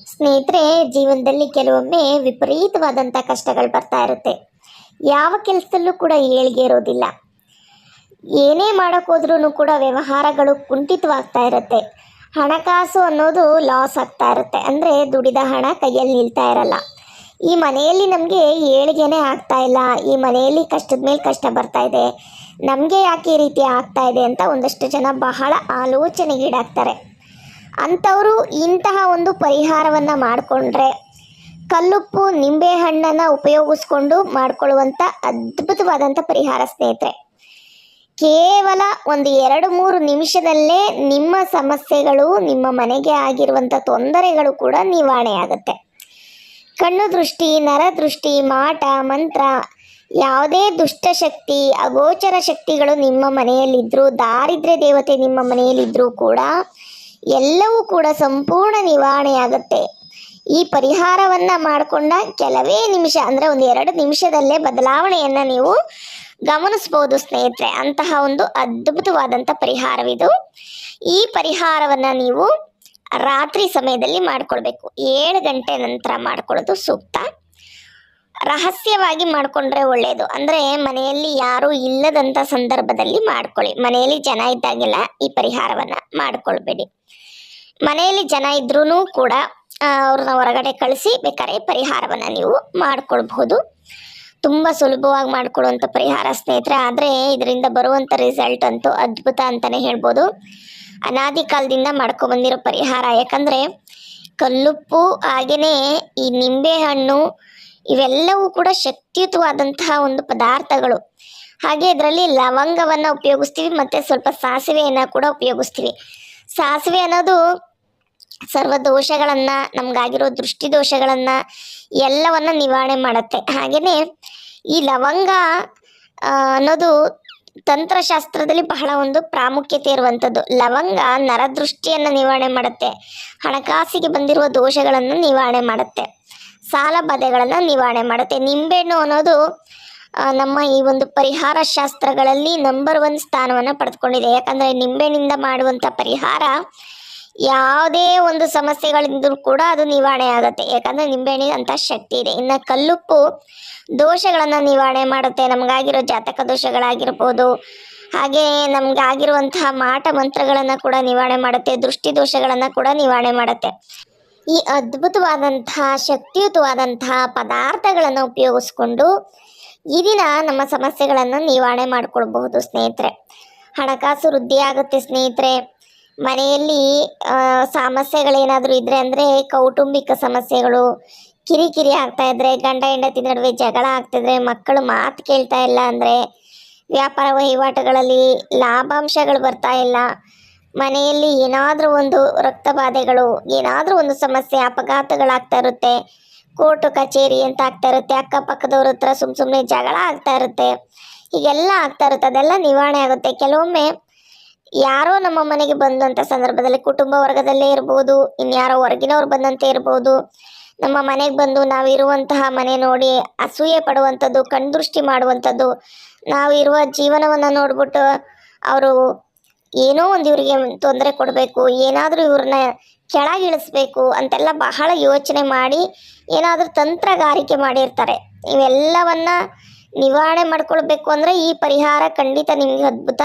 ಸ್ನೇಹಿತರೆ, ಜೀವನದಲ್ಲಿ ಕೆಲವೊಮ್ಮೆ ವಿಪರೀತವಾದಂಥ ಕಷ್ಟಗಳು ಬರ್ತಾ ಇರುತ್ತೆ. ಯಾವ ಕೆಲಸದಲ್ಲೂ ಕೂಡ ಏಳಿಗೆ ಇರೋದಿಲ್ಲ. ಏನೇ ಮಾಡೋಕ್ಕೋದ್ರೂ ಕೂಡ ವ್ಯವಹಾರಗಳು ಕುಂಠಿತವಾಗ್ತಾ ಇರುತ್ತೆ. ಹಣಕಾಸು ಅನ್ನೋದು ಲಾಸ್ ಆಗ್ತಾ ಇರುತ್ತೆ. ಅಂದರೆ ದುಡಿದ ಹಣ ಕೈಯಲ್ಲಿ ನಿಲ್ತಾ ಇರಲ್ಲ. ಈ ಮನೆಯಲ್ಲಿ ನಮಗೆ ಏಳಿಗೆನೇ ಆಗ್ತಾ ಇಲ್ಲ, ಈ ಮನೆಯಲ್ಲಿ ಕಷ್ಟದ ಮೇಲೆ ಕಷ್ಟ ಬರ್ತಾ ಇದೆ, ನಮಗೆ ಯಾಕೆ ಈ ರೀತಿ ಆಗ್ತಾ ಇದೆ ಅಂತ ಒಂದಷ್ಟು ಜನ ಬಹಳ ಆಲೋಚನೆಗೀಡಾಗ್ತಾರೆ. ಅಂಥವರು ಇಂತಹ ಒಂದು ಪರಿಹಾರವನ್ನು ಮಾಡಿಕೊಂಡ್ರೆ, ಕಲ್ಲುಪ್ಪು ನಿಂಬೆಹಣ್ಣನ್ನು ಉಪಯೋಗಿಸ್ಕೊಂಡು ಮಾಡಿಕೊಳ್ಳುವಂಥ ಅದ್ಭುತವಾದಂಥ ಪರಿಹಾರ ಸ್ನೇಹಿತರೆ. ಕೇವಲ ಒಂದು 2-3 ನಿಮಿಷದಲ್ಲೇ ನಿಮ್ಮ ಸಮಸ್ಯೆಗಳು, ನಿಮ್ಮ ಮನೆಗೆ ಆಗಿರುವಂಥ ತೊಂದರೆಗಳು ಕೂಡ ನಿವಾರಣೆಯಾಗುತ್ತೆ. ಕಣ್ಣು ದೃಷ್ಟಿ, ನರದೃಷ್ಟಿ, ಮಾಟ ಮಂತ್ರ, ಯಾವುದೇ ದುಷ್ಟಶಕ್ತಿ, ಅಗೋಚರ ಶಕ್ತಿಗಳು ನಿಮ್ಮ ಮನೆಯಲ್ಲಿದ್ದರೂ, ದಾರಿದ್ರ್ಯ ದೇವತೆ ನಿಮ್ಮ ಮನೆಯಲ್ಲಿದ್ದರೂ ಕೂಡ ಎಲ್ಲವೂ ಕೂಡ ಸಂಪೂರ್ಣ ನಿವಾರಣೆಯಾಗುತ್ತೆ. ಈ ಪರಿಹಾರವನ್ನು ಮಾಡಿಕೊಂಡ ಕೆಲವೇ ನಿಮಿಷ, ಅಂದರೆ ಒಂದು 2 ನಿಮಿಷದಲ್ಲೇ ಬದಲಾವಣೆಯನ್ನು ನೀವು ಗಮನಿಸ್ಬೋದು ಸ್ನೇಹಿತರೆ. ಅಂತಹ ಒಂದು ಅದ್ಭುತವಾದಂಥ ಪರಿಹಾರವಿದು. ಈ ಪರಿಹಾರವನ್ನು ನೀವು ರಾತ್ರಿ ಸಮಯದಲ್ಲಿ ಮಾಡಿಕೊಳ್ಬೇಕು. 7 ಗಂಟೆ ನಂತರ ಮಾಡ್ಕೊಳ್ಳೋದು ಸೂಕ್ತ. ರಹಸ್ಯವಾಗಿ ಮಾಡಿಕೊಂಡ್ರೆ ಒಳ್ಳೆಯದು. ಅಂದರೆ ಮನೆಯಲ್ಲಿ ಯಾರೂ ಇಲ್ಲದಂಥ ಸಂದರ್ಭದಲ್ಲಿ ಮಾಡ್ಕೊಳ್ಳಿ. ಮನೆಯಲ್ಲಿ ಜನ ಇದ್ದಾಗೆಲ್ಲ ಈ ಪರಿಹಾರವನ್ನು ಮಾಡಿಕೊಳ್ಬೇಡಿ. ಮನೆಯಲ್ಲಿ ಜನ ಇದ್ರೂ ಕೂಡ ಅವ್ರನ್ನ ಹೊರಗಡೆ ಕಳಿಸಿ ಬೇಕಾದ್ರೆ ಪರಿಹಾರವನ್ನು ನೀವು ಮಾಡಿಕೊಳ್ಬಹುದು. ತುಂಬ ಸುಲಭವಾಗಿ ಮಾಡಿಕೊಳ್ಳುವಂಥ ಪರಿಹಾರ ಸ್ನೇಹಿತರೆ. ಆದರೆ ಇದರಿಂದ ಬರುವಂಥ ರಿಸಲ್ಟ್ ಅಂತೂ ಅದ್ಭುತ ಅಂತಲೇ ಹೇಳ್ಬೋದು. ಅನಾದಿ ಕಾಲದಿಂದ ಮಾಡ್ಕೊಬಂದಿರೋ ಪರಿಹಾರ. ಯಾಕಂದರೆ ಕಲ್ಲುಪ್ಪು ಹಾಗೆಯೇ ಈ ನಿಂಬೆಹಣ್ಣು ಇವೆಲ್ಲವೂ ಕೂಡ ಶಕ್ತಿಯುತವಾದಂತಹ ಒಂದು ಪದಾರ್ಥಗಳು. ಹಾಗೆ ಇದರಲ್ಲಿ ಲವಂಗವನ್ನು ಉಪಯೋಗಿಸ್ತೀವಿ ಮತ್ತು ಸ್ವಲ್ಪ ಸಾಸಿವೆಯನ್ನು ಕೂಡ ಉಪಯೋಗಿಸ್ತೀವಿ. ಸಾಸಿವೆ ಅನ್ನೋದು ಸರ್ವ ದೋಷಗಳನ್ನು, ನಮಗಾಗಿರೋ ದೃಷ್ಟಿ ದೋಷಗಳನ್ನು ಎಲ್ಲವನ್ನು ನಿವಾರಣೆ ಮಾಡುತ್ತೆ. ಹಾಗೆಯೇ ಈ ಲವಂಗ ಅನ್ನೋದು ತಂತ್ರಶಾಸ್ತ್ರದಲ್ಲಿ ಬಹಳ ಒಂದು ಪ್ರಾಮುಖ್ಯತೆ ಇರುವಂಥದ್ದು. ಲವಂಗ ನರದೃಷ್ಟಿಯನ್ನು ನಿವಾರಣೆ ಮಾಡುತ್ತೆ, ಹಣಕಾಸಿಗೆ ಬಂದಿರುವ ದೋಷಗಳನ್ನು ನಿವಾರಣೆ ಮಾಡುತ್ತೆ, ಸಾಲ ಬಾಧೆಗಳನ್ನು ನಿವಾರಣೆ ಮಾಡುತ್ತೆ. ನಿಂಬೆಹಣ್ಣು ಅನ್ನೋದು ನಮ್ಮ ಈ ಒಂದು ಪರಿಹಾರ ಶಾಸ್ತ್ರಗಳಲ್ಲಿ ನಂಬರ್ 1 ಸ್ಥಾನವನ್ನು ಪಡೆದುಕೊಂಡಿದೆ. ಯಾಕಂದರೆ ನಿಂಬೆಹಣ್ಣಿಂದ ಮಾಡುವಂಥ ಪರಿಹಾರ ಯಾವುದೇ ಒಂದು ಸಮಸ್ಯೆಗಳಿಂದರೂ ಕೂಡ ಅದು ನಿವಾರಣೆ ಆಗುತ್ತೆ. ಯಾಕಂದರೆ ನಿಂಬೆಹಣ್ಣಿಗೆ ಅಂಥ ಶಕ್ತಿ ಇದೆ. ಇನ್ನು ಕಲ್ಲುಪ್ಪು ದೋಷಗಳನ್ನು ನಿವಾರಣೆ ಮಾಡುತ್ತೆ. ನಮಗಾಗಿರೋ ಜಾತಕ ದೋಷಗಳಾಗಿರ್ಬೋದು, ಹಾಗೆ ನಮಗಾಗಿರುವಂತಹ ಮಾಟ ಮಂತ್ರಗಳನ್ನು ಕೂಡ ನಿವಾರಣೆ ಮಾಡುತ್ತೆ, ದೃಷ್ಟಿ ದೋಷಗಳನ್ನು ಕೂಡ ನಿವಾರಣೆ ಮಾಡುತ್ತೆ. ಈ ಅದ್ಭುತವಾದಂತಹ ಶಕ್ತಿಯುತವಾದಂತಹ ಪದಾರ್ಥಗಳನ್ನು ಉಪಯೋಗಿಸ್ಕೊಂಡು ಈ ದಿನ ನಮ್ಮ ಸಮಸ್ಯೆಗಳನ್ನು ನಿವಾರಣೆ ಮಾಡಿಕೊಳ್ಬಹುದು ಸ್ನೇಹಿತರೆ. ಹಣಕಾಸು ವೃದ್ಧಿ ಆಗುತ್ತೆ ಸ್ನೇಹಿತರೆ. ಮನೆಯಲ್ಲಿ ಸಮಸ್ಯೆಗಳೇನಾದರೂ ಇದ್ದರೆ, ಅಂದರೆ ಕೌಟುಂಬಿಕ ಸಮಸ್ಯೆಗಳು, ಕಿರಿಕಿರಿ ಆಗ್ತಾ ಇದ್ದರೆ, ಗಂಡ ಹೆಂಡತಿ ನಡುವೆ ಜಗಳ ಆಗ್ತಿದ್ರೆ, ಮಕ್ಕಳು ಮಾತು ಕೇಳ್ತಾ ಇಲ್ಲ ಅಂದರೆ, ವ್ಯಾಪಾರ ವಹಿವಾಟುಗಳಲ್ಲಿ ಲಾಭಾಂಶಗಳು ಬರ್ತಾ ಇಲ್ಲ, ಮನೆಯಲ್ಲಿ ಏನಾದರೂ ಒಂದು ರಕ್ತ ಬಾಧೆಗಳು, ಏನಾದರೂ ಒಂದು ಸಮಸ್ಯೆ, ಅಪಘಾತಗಳಾಗ್ತಾ ಇರುತ್ತೆ, ಕೋರ್ಟು ಕಚೇರಿ ಅಂತ ಆಗ್ತಾ ಇರುತ್ತೆ, ಅಕ್ಕಪಕ್ಕದವ್ರ ಹತ್ರ ಸುಮ್ಮನೆ ಜಗಳ ಆಗ್ತಾ ಇರುತ್ತೆ, ಹೀಗೆಲ್ಲ ಆಗ್ತಾ ಇರುತ್ತೆ. ಅದೆಲ್ಲ ನಿವಾರಣೆ ಆಗುತ್ತೆ. ಕೆಲವೊಮ್ಮೆ ಯಾರೋ ನಮ್ಮ ಮನೆಗೆ ಬಂದಂಥ ಸಂದರ್ಭದಲ್ಲಿ, ಕುಟುಂಬ ವರ್ಗದಲ್ಲೇ ಇರ್ಬೋದು, ಇನ್ಯಾರೋ ಹೊರಗಿನವ್ರು ಬಂದಂತೆ ಇರ್ಬೋದು, ನಮ್ಮ ಮನೆಗೆ ಬಂದು ನಾವಿರುವಂತಹ ಮನೆ ನೋಡಿ ಅಸೂಯೆ ಪಡುವಂಥದ್ದು, ಕಣ್ದೃಷ್ಟಿ ಮಾಡುವಂಥದ್ದು, ನಾವು ಇರುವ ಜೀವನವನ್ನು ನೋಡ್ಬಿಟ್ಟು ಅವರು ಏನೋ ಒಂದು ಇವರಿಗೆ ತೊಂದರೆ ಕೊಡಬೇಕು, ಏನಾದರೂ ಇವ್ರನ್ನ ಕೆಳಗಿಳಿಸ್ಬೇಕು ಅಂತೆಲ್ಲ ಬಹಳ ಯೋಚನೆ ಮಾಡಿ ಏನಾದರೂ ತಂತ್ರಗಾರಿಕೆ ಮಾಡಿರ್ತಾರೆ. ಇವೆಲ್ಲವನ್ನ ನಿವಾರಣೆ ಮಾಡ್ಕೊಳ್ಬೇಕು ಅಂದರೆ ಈ ಪರಿಹಾರ ಖಂಡಿತ ನಿಮಗೆ ಅದ್ಭುತ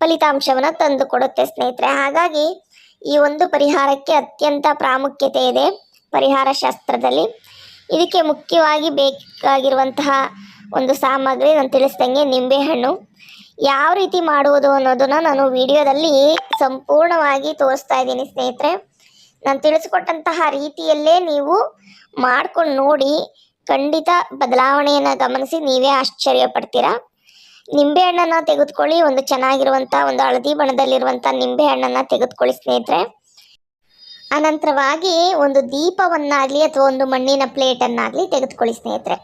ಫಲಿತಾಂಶವನ್ನು ತಂದು ಕೊಡುತ್ತೆ ಸ್ನೇಹಿತರೆ. ಹಾಗಾಗಿ ಈ ಒಂದು ಪರಿಹಾರಕ್ಕೆ ಅತ್ಯಂತ ಪ್ರಾಮುಖ್ಯತೆ ಇದೆ ಪರಿಹಾರ ಶಾಸ್ತ್ರದಲ್ಲಿ. ಇದಕ್ಕೆ ಮುಖ್ಯವಾಗಿ ಬೇಕಾಗಿರುವಂತಹ ಒಂದು ಸಾಮಗ್ರಿ ನಾನು ತಿಳಿಸ್ದಂಗೆ ನಿಂಬೆಹಣ್ಣು. ಯಾವ ರೀತಿ ಮಾಡುವುದು ಅನ್ನೋದನ್ನು ನಾನು ವಿಡಿಯೋದಲ್ಲಿ ಸಂಪೂರ್ಣವಾಗಿ ತೋರಿಸ್ತಾ ಇದ್ದೀನಿ ಸ್ನೇಹಿತರೆ. ನಾನು ತಿಳಿಸ್ಕೊಟ್ಟಂತಹ ರೀತಿಯಲ್ಲೇ ನೀವು ಮಾಡ್ಕೊಂಡು ನೋಡಿ, ಖಂಡಿತ ಬದಲಾವಣೆಯನ್ನು ಗಮನಿಸಿ ನೀವೇ ಆಶ್ಚರ್ಯ ಪಡ್ತೀರಾ. ನಿಂಬೆಹಣ್ಣನ್ನು ತೆಗೆದುಕೊಳ್ಳಿ. ಒಂದು ಚೆನ್ನಾಗಿರುವಂಥ ಒಂದು ಹಳದಿ ಬಣ್ಣದಲ್ಲಿರುವಂಥ ನಿಂಬೆಹಣ್ಣನ್ನು ತೆಗೆದುಕೊಳ್ಳಿ ಸ್ನೇಹಿತರೆ. ಅನಂತರವಾಗಿ ಒಂದು ದೀಪವನ್ನಾಗಲಿ ಅಥವಾ ಒಂದು ಮಣ್ಣಿನ ಪ್ಲೇಟನ್ನಾಗಲಿ ತೆಗೆದುಕೊಳ್ಳಿ ಸ್ನೇಹಿತರೆ.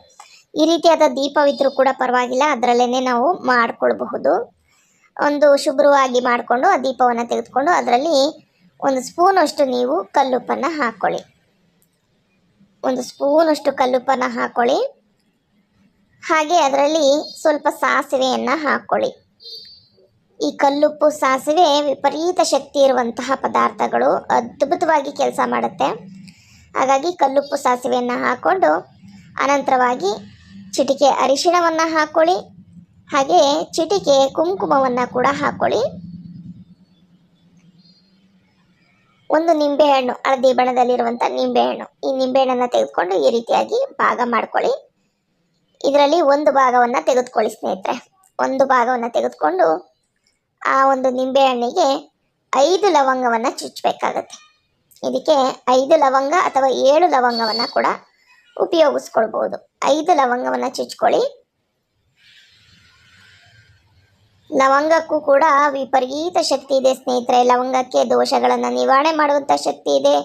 ಈ ರೀತಿಯಾದ ದೀಪವಿದ್ರೂ ಕೂಡ ಪರವಾಗಿಲ್ಲ, ಅದರಲ್ಲೇ ನಾವು ಮಾಡಿಕೊಳ್ಬಹುದು. ಒಂದು ಶುಭ್ರವಾಗಿ ಮಾಡಿಕೊಂಡು ಆ ದೀಪವನ್ನು ತೆಗೆದುಕೊಂಡು ಅದರಲ್ಲಿ 1 ಸ್ಪೂನಷ್ಟು ನೀವು ಕಲ್ಲುಪ್ಪನ್ನು ಹಾಕ್ಕೊಳ್ಳಿ. 1 ಸ್ಪೂನಷ್ಟು ಕಲ್ಲುಪ್ಪನ್ನು ಹಾಕ್ಕೊಳ್ಳಿ. ಹಾಗೆ ಅದರಲ್ಲಿ ಸ್ವಲ್ಪ ಸಾಸಿವೆಯನ್ನು ಹಾಕ್ಕೊಳ್ಳಿ. ಈ ಕಲ್ಲುಪ್ಪು ಸಾಸಿವೆ ವಿಪರೀತ ಶಕ್ತಿ ಇರುವಂತಹ ಪದಾರ್ಥಗಳು, ಅದ್ಭುತವಾಗಿ ಕೆಲಸ ಮಾಡುತ್ತೆ. ಹಾಗಾಗಿ ಕಲ್ಲುಪ್ಪು ಸಾಸಿವೆಯನ್ನು ಹಾಕ್ಕೊಂಡು ಅನಂತರವಾಗಿ ಚಿಟಿಕೆ ಅರಿಶಿಣವನ್ನು ಹಾಕ್ಕೊಳ್ಳಿ. ಹಾಗೆ ಚಿಟಿಕೆ ಕುಂಕುಮವನ್ನು ಕೂಡ ಹಾಕ್ಕೊಳ್ಳಿ. ಒಂದು ನಿಂಬೆಹಣ್ಣು, ಹಳದಿ ಬಣ್ಣದಲ್ಲಿರುವಂಥ ನಿಂಬೆಹಣ್ಣು, ಈ ನಿಂಬೆಹಣ್ಣನ್ನು ತೆಗೆದುಕೊಂಡು ಈ ರೀತಿಯಾಗಿ ಭಾಗ ಮಾಡ್ಕೊಳ್ಳಿ. ಇದರಲ್ಲಿ ಒಂದು ಭಾಗವನ್ನು ತೆಗೆದುಕೊಳ್ಳಿ ಸ್ನೇಹಿತರೆ. ಒಂದು ಭಾಗವನ್ನು ತೆಗೆದುಕೊಂಡು ಆ ಒಂದು ನಿಂಬೆಹಣ್ಣಿಗೆ 5 ಲವಂಗವನ್ನು ಚುಚ್ಚಬೇಕಾಗತ್ತೆ. ಇದಕ್ಕೆ 5 ಲವಂಗ ಅಥವಾ 7 ಲವಂಗವನ್ನು ಕೂಡ ಉಪಯೋಗಿಸ್ಕೊಳ್ಬೋದು. 5 ಲವಂಗವನ್ನು ಚುಚ್ಕೊಳ್ಳಿ. ಲವಂಗಕ್ಕೂ ಕೂಡ ವಿಪರೀತ ಶಕ್ತಿ ಇದೆ ಸ್ನೇಹಿತರೆ. ಲವಂಗಕ್ಕೆ ದೋಷಗಳನ್ನು ನಿವಾರಣೆ ಮಾಡುವಂಥ ಶಕ್ತಿ ಇದೆ,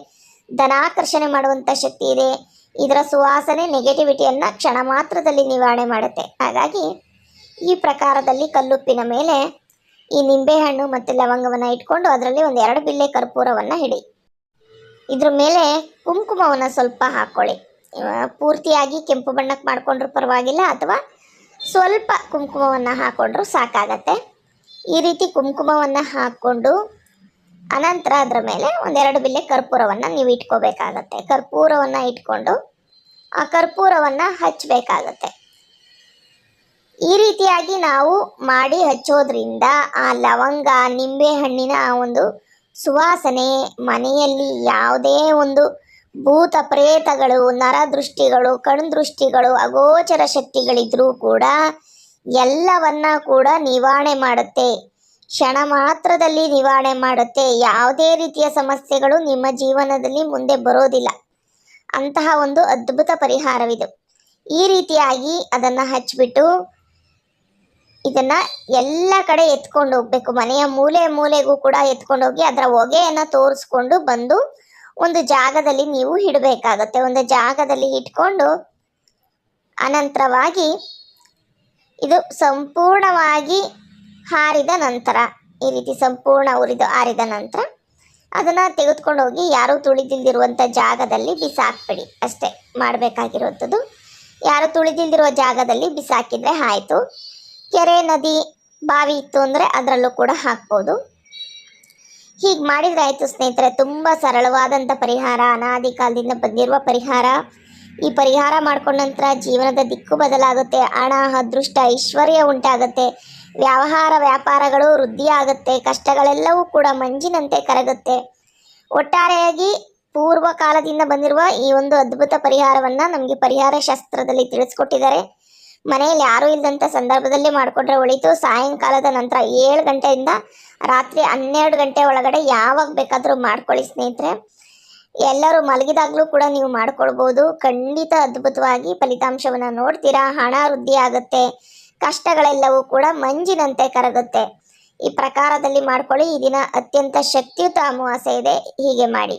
ಧನಾಕರ್ಷಣೆ ಮಾಡುವಂಥ ಶಕ್ತಿ ಇದೆ. ಇದರ ಸುವಾಸನೆ ನೆಗೆಟಿವಿಟಿಯನ್ನು ಕ್ಷಣ ಮಾತ್ರದಲ್ಲಿ ನಿವಾರಣೆ ಮಾಡುತ್ತೆ. ಹಾಗಾಗಿ ಈ ಪ್ರಕಾರದಲ್ಲಿ ಕಲ್ಲುಪ್ಪಿನ ಮೇಲೆ ಈ ನಿಂಬೆಹಣ್ಣು ಮತ್ತು ಲವಂಗವನ್ನು ಇಟ್ಕೊಂಡು ಅದರಲ್ಲಿ ಒಂದು 2 ಬಿಲ್ಲೆ ಕರ್ಪೂರವನ್ನು ಹಿಡಿ. ಇದ್ರ ಮೇಲೆ ಕುಂಕುಮವನ್ನು ಸ್ವಲ್ಪ ಹಾಕ್ಕೊಳ್ಳಿ. ಪೂರ್ತಿಯಾಗಿ ಕೆಂಪು ಬಣ್ಣಕ್ಕೆ ಮಾಡಿಕೊಂಡ್ರೂ ಪರವಾಗಿಲ್ಲ, ಅಥವಾ ಸ್ವಲ್ಪ ಕುಂಕುಮವನ್ನು ಹಾಕ್ಕೊಂಡ್ರೂ ಸಾಕಾಗತ್ತೆ. ಈ ರೀತಿ ಕುಂಕುಮವನ್ನು ಹಾಕ್ಕೊಂಡು ಅನಂತರ ಅದರ ಮೇಲೆ ಒಂದು 2 ಬಿಲ್ಲೆ ಕರ್ಪೂರವನ್ನು ನೀವು ಇಟ್ಕೋಬೇಕಾಗತ್ತೆ. ಕರ್ಪೂರವನ್ನು ಇಟ್ಕೊಂಡು ಆ ಕರ್ಪೂರವನ್ನು ಹಚ್ಚಬೇಕಾಗತ್ತೆ. ಈ ರೀತಿಯಾಗಿ ನಾವು ಮಾಡಿ ಹಚ್ಚೋದ್ರಿಂದ ಆ ಲವಂಗ, ನಿಂಬೆಹಣ್ಣಿನ ಒಂದು ಸುವಾಸನೆ ಮನೆಯಲ್ಲಿ ಯಾವುದೇ ಒಂದು ಭೂತ ಪ್ರೇತಗಳು, ನರದೃಷ್ಟಿಗಳು, ಕಣ್ದೃಷ್ಟಿಗಳು, ಅಗೋಚರ ಶಕ್ತಿಗಳಿದ್ರೂ ಕೂಡ ಎಲ್ಲವನ್ನ ಕೂಡ ನಿವಾರಣೆ ಮಾಡುತ್ತೆ. ಕ್ಷಣ ಮಾತ್ರದಲ್ಲಿ ನಿವಾರಣೆ ಮಾಡುತ್ತೆ. ಯಾವುದೇ ರೀತಿಯ ಸಮಸ್ಯೆಗಳು ನಿಮ್ಮ ಜೀವನದಲ್ಲಿ ಮುಂದೆ ಬರೋದಿಲ್ಲ. ಅಂತಹ ಒಂದು ಅದ್ಭುತ ಪರಿಹಾರವಿದು. ಈ ರೀತಿಯಾಗಿ ಅದನ್ನು ಹಚ್ಚಿಬಿಟ್ಟು ಇದನ್ನು ಎಲ್ಲ ಕಡೆ ಎತ್ಕೊಂಡು ಹೋಗಬೇಕು. ಮನೆಯ ಮೂಲೆ ಮೂಲೆಗೂ ಕೂಡ ಎತ್ಕೊಂಡೋಗಿ ಅದರ ಹೊಗೆಯನ್ನು ತೋರಿಸ್ಕೊಂಡು ಬಂದು ಒಂದು ಜಾಗದಲ್ಲಿ ನೀವು ಇಡಬೇಕಾಗತ್ತೆ. ಒಂದು ಜಾಗದಲ್ಲಿ ಇಟ್ಕೊಂಡು ಅನಂತರವಾಗಿ ಇದು ಸಂಪೂರ್ಣವಾಗಿ ಹಾರಿದ ನಂತರ, ಈ ರೀತಿ ಸಂಪೂರ್ಣ ಆರಿದ ನಂತರ ಅದನ್ನು ತೆಗೆದುಕೊಂಡು ಹೋಗಿ ಯಾರೂ ತುಳಿದಿಲ್ದಿರುವಂಥ ಜಾಗದಲ್ಲಿ ಬಿಸಾಕ್ಬಿಡಿ. ಅಷ್ಟೇ ಮಾಡಬೇಕಾಗಿರುವಂಥದ್ದು. ಯಾರು ತುಳಿದಿಲ್ದಿರೋ ಜಾಗದಲ್ಲಿ ಬಿಸಾಕಿದರೆ ಆಯಿತು. ಕೆರೆ, ನದಿ, ಬಾವಿ ಇತ್ತು ಅಂದರೆ ಅದರಲ್ಲೂ ಕೂಡ ಹಾಕ್ಬೋದು. ಹೀಗೆ ಮಾಡಿದರೆ ಆಯಿತು ಸ್ನೇಹಿತರೆ. ತುಂಬ ಸರಳವಾದಂಥ ಪರಿಹಾರ, ಅನಾದಿ ಕಾಲದಿಂದ ಬಂದಿರುವ ಪರಿಹಾರ. ಈ ಪರಿಹಾರ ಮಾಡ್ಕೊಂಡ ನಂತರ ಜೀವನದ ದಿಕ್ಕು ಬದಲಾಗುತ್ತೆ. ಹಣ, ಅದೃಷ್ಟ, ಐಶ್ವರ್ಯ ಉಂಟಾಗುತ್ತೆ. ವ್ಯವಹಾರ ವ್ಯಾಪಾರಗಳು ವೃದ್ಧಿಯಾಗುತ್ತೆ. ಕಷ್ಟಗಳೆಲ್ಲವೂ ಕೂಡ ಮಂಜಿನಂತೆ ಕರಗುತ್ತೆ. ಒಟ್ಟಾರೆಯಾಗಿ ಪೂರ್ವ ಕಾಲದಿಂದ ಬಂದಿರುವ ಈ ಒಂದು ಅದ್ಭುತ ಪರಿಹಾರವನ್ನು ನಮಗೆ ಪರಿಹಾರ ಶಾಸ್ತ್ರದಲ್ಲಿ ತಿಳಿಸ್ಕೊಟ್ಟಿದ್ದಾರೆ. ಮನೆಯಲ್ಲಿ ಯಾರೂ ಇಲ್ಲದಂಥ ಸಂದರ್ಭದಲ್ಲಿ ಮಾಡಿಕೊಂಡ್ರೆ ಒಳಿತು. ಸಾಯಂಕಾಲದ ನಂತರ 7 ಗಂಟೆಯಿಂದ ರಾತ್ರಿ 12 ಗಂಟೆ ಒಳಗಡೆ ಯಾವಾಗ ಬೇಕಾದರೂ ಮಾಡ್ಕೊಳ್ಳಿ ಸ್ನೇಹಿತರೆ. ಎಲ್ಲರೂ ಮಲಗಿದಾಗಲೂ ಕೂಡ ನೀವು ಮಾಡ್ಕೊಳ್ಬೋದು. ಖಂಡಿತ ಅದ್ಭುತವಾಗಿ ಫಲಿತಾಂಶವನ್ನು ನೋಡ್ತೀರಾ. ಹಣ ವೃದ್ಧಿ ಆಗುತ್ತೆ. ಕಷ್ಟಗಳೆಲ್ಲವೂ ಕೂಡ ಮಂಜಿನಂತೆ ಕರಗುತ್ತೆ. ಈ ಪ್ರಕಾರದಲ್ಲಿ ಮಾಡ್ಕೊಳ್ಳಿ. ಈ ದಿನ ಅತ್ಯಂತ ಶಕ್ತಿಯುತ ಅಮಾವಾಸ್ಯೆ ಇದೆ. ಹೀಗೆ ಮಾಡಿ.